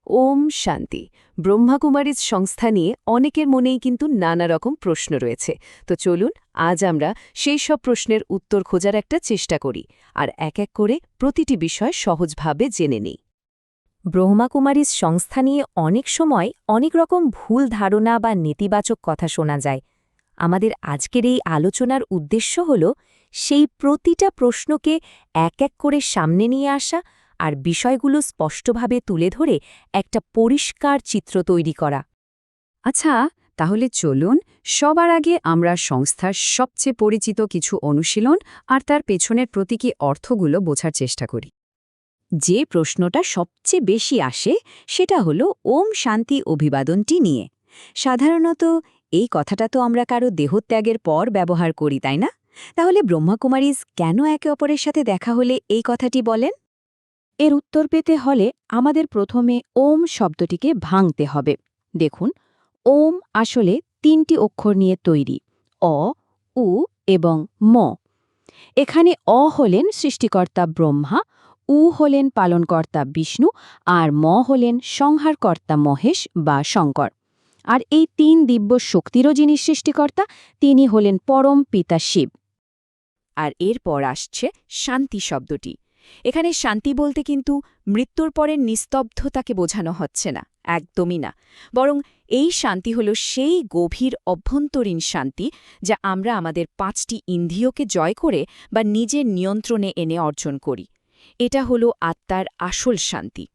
ওম শান্তি। ব্রহ্মাকুমারীজ সংস্থা নিয়ে অনেকের মনেই কিন্তু নানা রকম প্রশ্ন রয়েছে। তো চলুন আজ আমরা সেই সব প্রশ্নের উত্তর খোঁজার একটা চেষ্টা করি আর এক এক করে প্রতিটি বিষয় সহজভাবে জেনে নিই। ব্রহ্মাকুমারীজ সংস্থা নিয়ে অনেক সময় অনেক রকম ভুল ধারণা বা নেতিবাচক কথা শোনা যায়। আমাদের আজকের এই আলোচনার উদ্দেশ্য হল সেই প্রতিটা প্রশ্নকে এক এক করে সামনে নিয়ে আসা আর বিষয়গুলো স্পষ্টভাবে তুলে ধরে একটা পরিষ্কার চিত্র তৈরি করা। আচ্ছা, তাহলে চলুন সবার আগে আমরা সংস্থার সবচেয়ে পরিচিত কিছু অনুশীলন আর তার পেছনের প্রতীকী অর্থগুলো বোঝার চেষ্টা করি। যে প্রশ্নটা সবচেয়ে বেশি আসে সেটা হলো ওম শান্তি অভিবাদনটি নিয়ে। সাধারণত এই কথাটা তো আমরা কারো দেহত্যাগের পর ব্যবহার করি, তাই না? তাহলে ব্রহ্মাকুমারীজ কেন একে অপরের সাথে দেখা হলে এই কথাটি বলেন? এর উত্তর পেতে হলে আমাদের প্রথমে ওম শব্দটিকে ভাঙতে হবে। দেখুন, ওম আসলে তিনটি অক্ষর নিয়ে তৈরি, অ, উ এবং ম। এখানে অ হলেন সৃষ্টিকর্তা ব্রহ্মা, উ হলেন পালনকর্তা বিষ্ণু, আর ম হলেন সংহারকর্তা মহেশ বা শঙ্কর। আর এই তিন দিব্য শক্তিরও যিনি সৃষ্টিকর্তা, তিনি হলেন পরম পিতা শিব। আর এরপর আসছে শান্তি শব্দটি। এখানে শান্তি বলতে কিন্তু মৃত্যুর পরের নিস্তব্ধতাকে বোঝানো হচ্ছে না, একদমই না। বরং এই শান্তি হল সেই গভীর অভ্যন্তরীণ শান্তি যা আমরা আমাদের 5টি ইন্দ্রিয়কে জয় করে বা নিজের নিয়ন্ত্রণে এনে অর্জন করি। এটা হল আত্মার আসল শান্তি।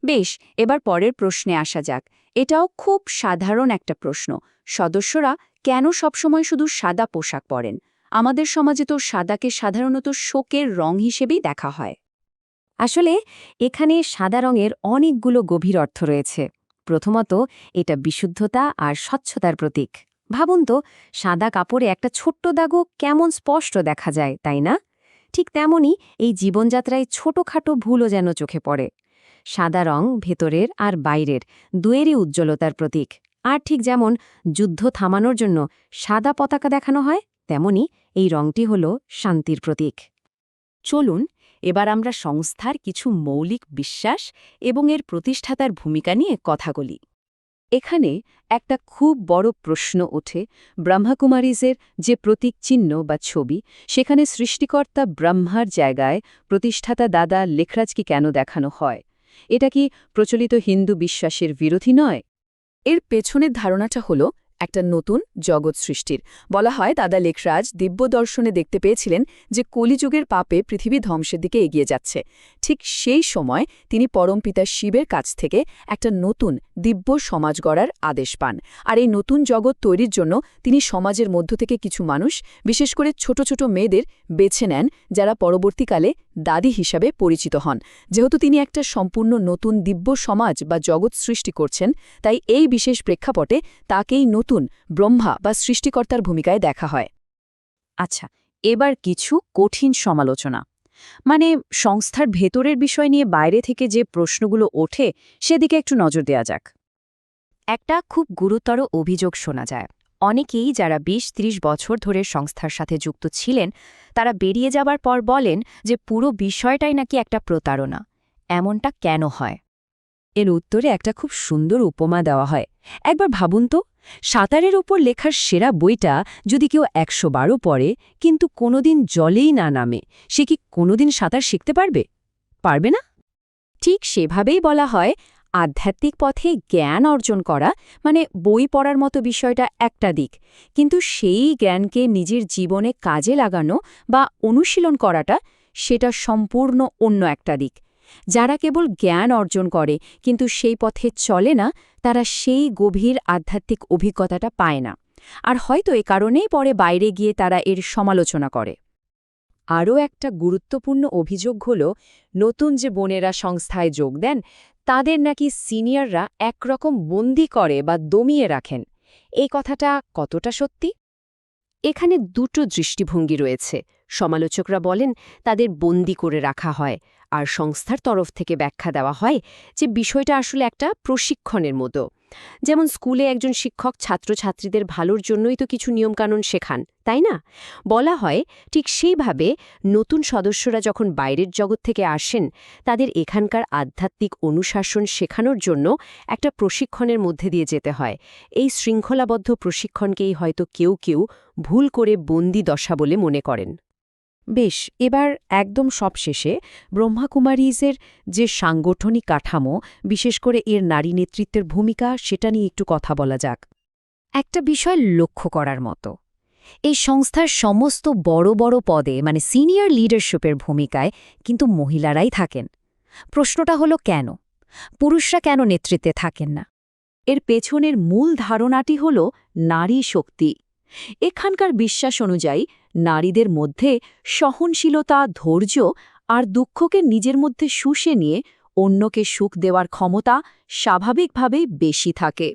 বেশ, এবার পরের প্রশ্নে আসা যাক। এটাও খুব সাধারণ একটা প্রশ্ন। সদস্যরা কেন সবসময় শুধু সাদা পোশাক পরেন? আমাদের সমাজে তো সাদাকে সাধারণত শোকের রং হিসেবেই দেখা হয়। আসলে এখানে সাদা রঙের অনেকগুলো গভীর অর্থ রয়েছে। প্রথমত, এটা বিশুদ্ধতা আর স্বচ্ছতার প্রতীক। ভাবুন তো, সাদা কাপড়ে একটা ছোট্ট দাগও কেমন স্পষ্ট দেখা যায়, তাই না? ঠিক তেমনই এই জীবনযাত্রায় ছোটখাটো ভুলও যেন চোখে পড়ে। সাদা রং ভেতরের আর বাইরের দুয়েরই উজ্জ্বলতার প্রতীক। আর ঠিক যেমন যুদ্ধ থামানোর জন্য সাদা পতাকা দেখানো হয়, তেমনি এই রংটি হল শান্তির প্রতীক। চলুন এবার আমরা সংস্থার কিছু মৌলিক বিশ্বাস এবং এর প্রতিষ্ঠাতার ভূমিকা নিয়ে কথা বলি। এখানে একটা খুব বড় প্রশ্ন ওঠে, ব্রহ্মাকুমারীজের যে প্রতীক চিহ্ন বা ছবি, সেখানে সৃষ্টিকর্তা ব্রহ্মার জায়গায় প্রতিষ্ঠাতা দাদা লেখরাজকে কেন দেখানো হয়? এটা কি প্রচলিত হিন্দু বিশ্বাসের বিরোধী নয়? এর পেছনের ধারণাটা হল একটা নতুন জগৎ সৃষ্টির। বলা হয় দাদা লেখরাজ দিব্য দর্শনে দেখতে পেয়েছিলেন যে কলিযুগের পাপে পৃথিবী ধ্বংসের দিকে এগিয়ে যাচ্ছে। ঠিক সেই সময় তিনি পরমপিতা শিবের কাছ থেকে একটা নতুন দিব্য সমাজ গড়ার আদেশ পান। আর এই নতুন জগৎ তৈরির জন্য তিনি সমাজের মধ্য থেকে কিছু মানুষ, বিশেষ করে ছোট ছোট মেয়েদের বেছে নেন, যারা পরবর্তীকালে দাদি হিসাবে পরিচিত হন। যেহেতু তিনি একটা সম্পূর্ণ নতুন দিব্য সমাজ বা জগৎ সৃষ্টি করছেন, তাই এই বিশেষ প্রেক্ষাপটে তাকেই নতুন ব্রহ্মা বা সৃষ্টিকর্তার ভূমিকায় দেখা হয়। আচ্ছা, এবার কিছু কঠিন সমালোচনা। মানে সংস্থার ভেতরের বিষয় নিয়ে বাইরে থেকে যে প্রশ্নগুলো ওঠে সেদিকে একটু নজর দেয়া যাক। একটা খুব গুরুতর অভিযোগ শোনা যায়। অনেকেই যারা 20-30 বছর ধরে সংস্থার সাথে যুক্ত ছিলেন, তারা বেরিয়ে যাবার পর বলেন যে পুরো বিষয়টাই নাকি একটা প্রতারণা। এমনটা কেন হয়? এর উত্তরে একটা খুব সুন্দর উপমা দেওয়া হয়। একবার ভাবুন তো, সাঁতারের ওপর লেখার সেরা বইটা যদি কেউ 112 পড়ে কিন্তু কোনোদিন জলেই না নামে, সে কি কোনোদিন সাঁতার শিখতে পারবে? পারবে না। ঠিক সেভাবেই বলা হয়, আধ্যাত্মিক পথে জ্ঞান অর্জন করা মানে বই পড়ার মতো বিষয়টা একটা দিক, কিন্তু সেই জ্ঞানকে নিজের জীবনে কাজে লাগানো বা অনুশীলন করাটা, সেটা সম্পূর্ণ অন্য একটা দিক। যারা কেবল জ্ঞান অর্জন করে কিন্তু সেই পথে চলে না, তারা সেই গভীর আধ্যাত্মিক অভিজ্ঞতাটা পায় না। আর হয়তো এ কারণেই পরে বাইরে গিয়ে তারা এর সমালোচনা করে। আরও একটা গুরুত্বপূর্ণ অভিযোগ হল, নতুন যে বোনেরা সংস্থায় যোগ দেন তাদের নাকি সিনিয়ররা একরকম বন্দি করে বা দমিয়ে রাখেন। এই কথাটা কতটা সত্যি? এখানে দুটো দৃষ্টিভঙ্গি রয়েছে। সমালোচকরা বলেন তাদের বন্দি করে রাখা হয়, আর সংস্থার তরফ থেকে ব্যাখ্যা দেওয়া হয় যে বিষয়টা আসলে একটা প্রশিক্ষণের মতো। যেমন স্কুলে একজন শিক্ষক ছাত্রছাত্রীদের ভালোর জন্যই তো কিছু নিয়মকানুন শেখান, তাই না? বলা হয় ঠিক সেইভাবে নতুন সদস্যরা যখন বাইরের জগৎ থেকে আসেন, তাদের এখানকার আধ্যাত্মিক অনুশাসন শেখানোর জন্য একটা প্রশিক্ষণের মধ্যে দিয়ে যেতে হয়। এই শৃঙ্খলাবদ্ধ প্রশিক্ষণকেই হয়তো কেউ কেউ ভুল করে বন্দি দশা বলে মনে করেন। বেশ, এবার একদম সবশেষে ব্রহ্মাকুমারিজের যে সাংগঠনিক কাঠামো, বিশেষ করে এর নারী নেতৃত্বের ভূমিকা, সেটা নিয়ে একটু কথা বলা যাক। একটা বিষয় লক্ষ্য করার মতো, এই সংস্থার সমস্ত বড় বড় পদে মানে সিনিয়র লিডারশিপের ভূমিকায় কিন্তু মহিলারাই থাকেন। প্রশ্নটা হলো কেন পুরুষরা কেন নেতৃত্বে থাকেন না? এর পেছনের মূল ধারণাটি হল নারী শক্তি। এখানকার বিশ্বাস অনুযায়ী নারীদের মধ্যে সহনশীলতা, ধৈর্য আর দুঃখকে নিজের মধ্যে শুষে নিয়ে অন্যকে সুখ দেওয়ার ক্ষমতা স্বাভাবিকভাবেই বেশি থাকে।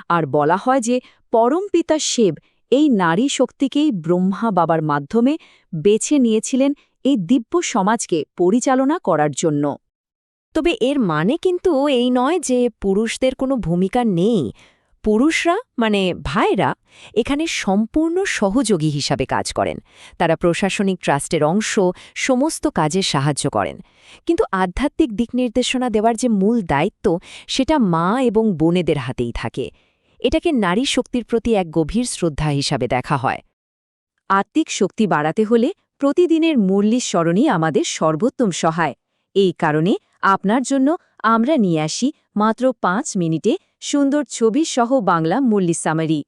আর বলা হয় যে পরমপিতা শিব এই নারী শক্তিকেই ব্রহ্মা বাবার মাধ্যমে বেছে নিয়েছিলেন এই দিব্য সমাজকে পরিচালনা করার জন্য। তবে এর মানে কিন্তু এই নয় যে পুরুষদের কোনো ভূমিকা নেই। পুরুষরা মানে ভাইরা এখানে সম্পূর্ণ সহযোগী হিসাবে কাজ করেন। তারা প্রশাসনিক ট্রাস্টের অংশ, সমস্ত কাজে সাহায্য করেন। কিন্তু আধ্যাত্মিক দিক নির্দেশনা দেওয়ার যে মূল দায়িত্ব, সেটা মা এবং বোনেদের হাতেই থাকে। এটাকে নারী শক্তির প্রতি এক গভীর শ্রদ্ধা হিসাবে দেখা হয়। আত্মিক শক্তি বাড়াতে হলে প্রতিদিনের মুরলির স্মরণই আমাদের সর্বোত্তম সহায়। এই কারণে আপনার জন্য আমরা নিয়ে আসি মাত্র 5 মিনিটে সুন্দর ছবি সহ বাংলা মুরলি সামারি।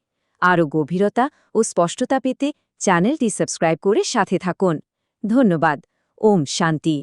আরও গভীরতা ও স্পষ্টতা পেতে চ্যানেলটি সাবস্ক্রাইব করে সাথে থাকুন। ধন্যবাদ। ওম শান্তি।